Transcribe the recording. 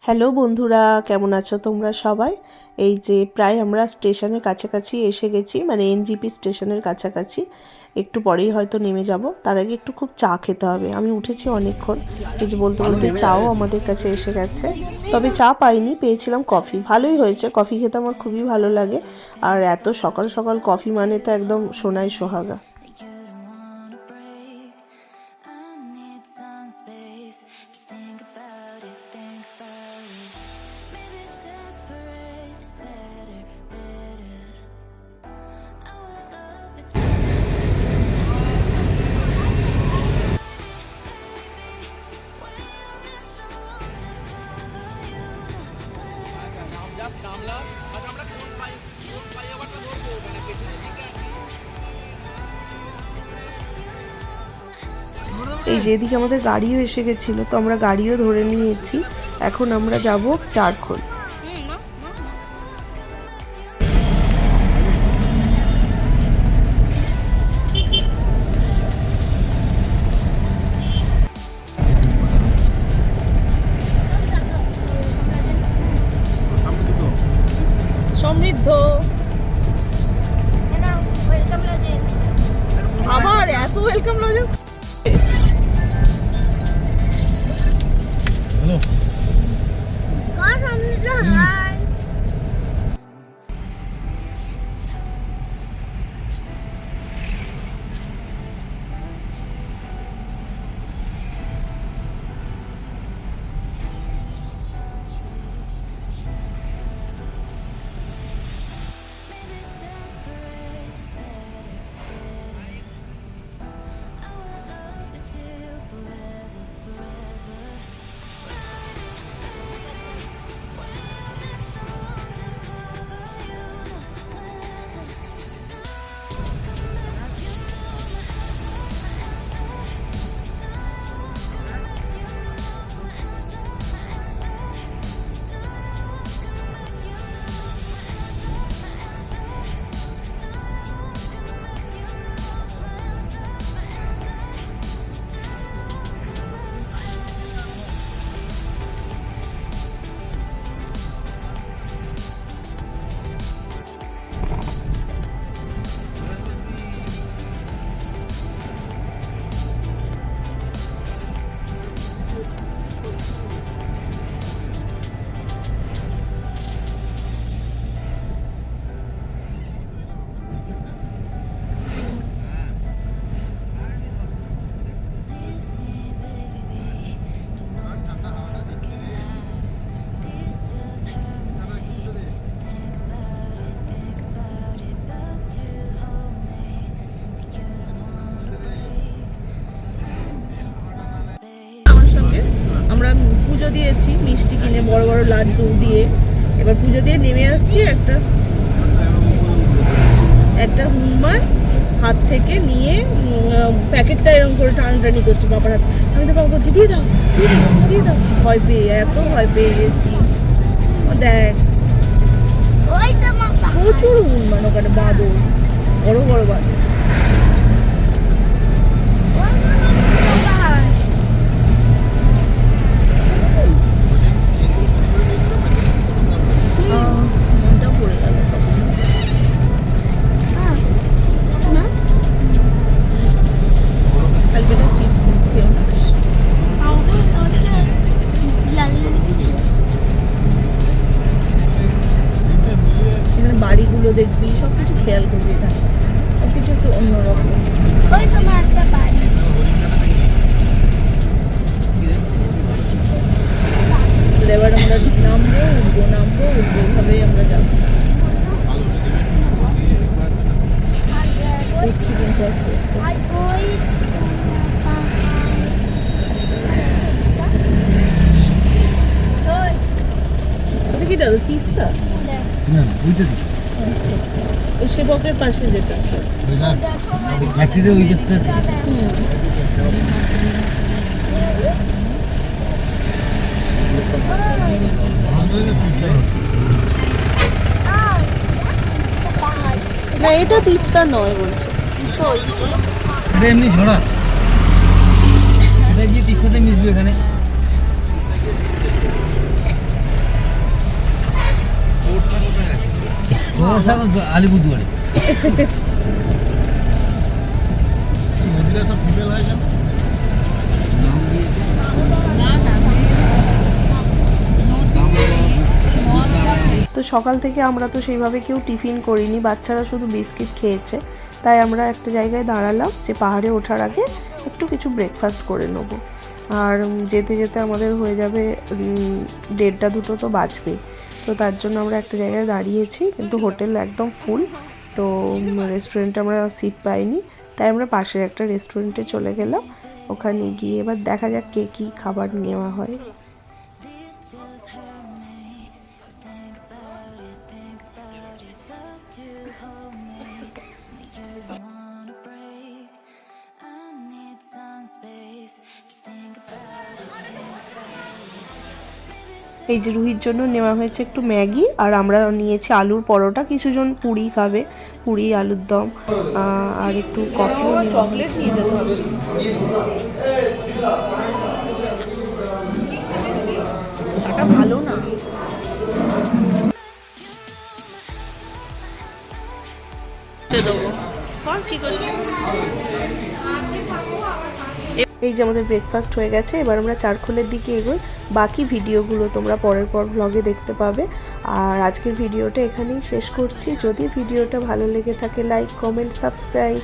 Hello বন্ধুরা, কেমন আছো তোমরা সবাই? এই যে প্রায় আমরা স্টেশনের কাছাকাছি এসে গেছি, মানে এনজিপি স্টেশনের কাছাকাছি। একটু পরেই হয়তো নেমে যাব। তার আগে একটু খুব চা খেতে হবে। আমি উঠেছি অনেকক্ষণ, এই যে বলতে বলতে চাও আমাদের কাছে এসে গেছে। তবে চা পাইনি, পেয়েছিলাম কফি। ভালোই হয়েছে, কফি খেতে আমার খুবই ভালো লাগে। আর এত সকাল সকাল কফি মানে তো একদম সোনায় সোহাগা। এই যে এদিকে আমাদের গাড়িও এসে গেছিলো, তো আমরা গাড়িও ধরে নিয়েছি। এখন আমরা যাব চারখোল। সমৃদ্ধ আবার এত ওয়েলকাম লজেন্স। হ্যালো আমরা পুজো দিয়েছি মিষ্টি কিনে, বড় বড় লাড্ডু দিয়ে। এবার পুজো দিয়ে নেমে আসছি, একটা হুম্বার হাত থেকে নিয়ে প্যাকেটটা এরকম করে টানাটানি করছে বাবার হাত। আমি তো বাবা বলছি দিয়ে দাও দিয়ে দাও দিয়ে দাও, ভয় পেয়ে এত ভয় পেয়ে গেছি। দেখ প্রচুর হুম্বার ওখানে, বাদর, বড় বড় বাদর। বাড়িগুলো দেখবি, সবকিছু খেয়াল করবি, এখানে সবকিছু একটু অন্যরকম। এবার আমরা নামবো উঠবো এইভাবেই আমরা যাবো। উঠছি কিন্তু ওটা কি দাদা, তিস্তা? না, ওই সেবকের পাশে যেটা ওই না, এটা তিস্তা নয় বলছে। তিস্তা ওই এমনি ঝোড়া, এটা গিয়ে তিস্তাতে মিশবে এখানে। আলিপুরদুয়ারে তো সকাল থেকে আমরা তো সেইভাবে কেউ টিফিন করিনি, বাচ্চারা শুধু বিস্কিট খেয়েছে। তাই আমরা একটা জায়গায় দাঁড়ালাম যে পাহাড়ে ওঠার আগে একটু কিছু ব্রেকফাস্ট করে নেব। আর যেতে যেতে আমাদের হয়ে যাবে 1:30-2 তো বাজবেই। তো তার জন্য আমরা একটা জায়গায় দাঁড়িয়েছি, কিন্তু হোটেল একদম ফুল। তো রেস্টুরেন্টে আমরা সিট পাইনি, তাই আমরা পাশের একটা রেস্টুরেন্টে চলে গেলাম। ওখানে গিয়ে এবার দেখা যাক কে কী খাবার নেওয়া হয়। এই যে রুহির জন্য নেওয়া হয়েছে একটু ম্যাগি, আর আমরা নিয়েছি আলুর পরোটা। কিছুজন পুরি খাবে, পুরি আলুর দম, আর একটু কফিও চকলেট নিয়ে যেতে হবে। চাটা ভালো না। এই যে আমাদের ব্রেকফাস্ট হয়ে গেছে, এবার আমরা চারখোলের দিকে এগোই। বাকি ভিডিওগুলো তোমরা পরের ব্লগে দেখতে পাবে। আর আজকের ভিডিওটা এখানেই শেষ করছি। যদি ভিডিওটা ভালো লেগে থাকে লাইক, কমেন্ট, সাবস্ক্রাইব।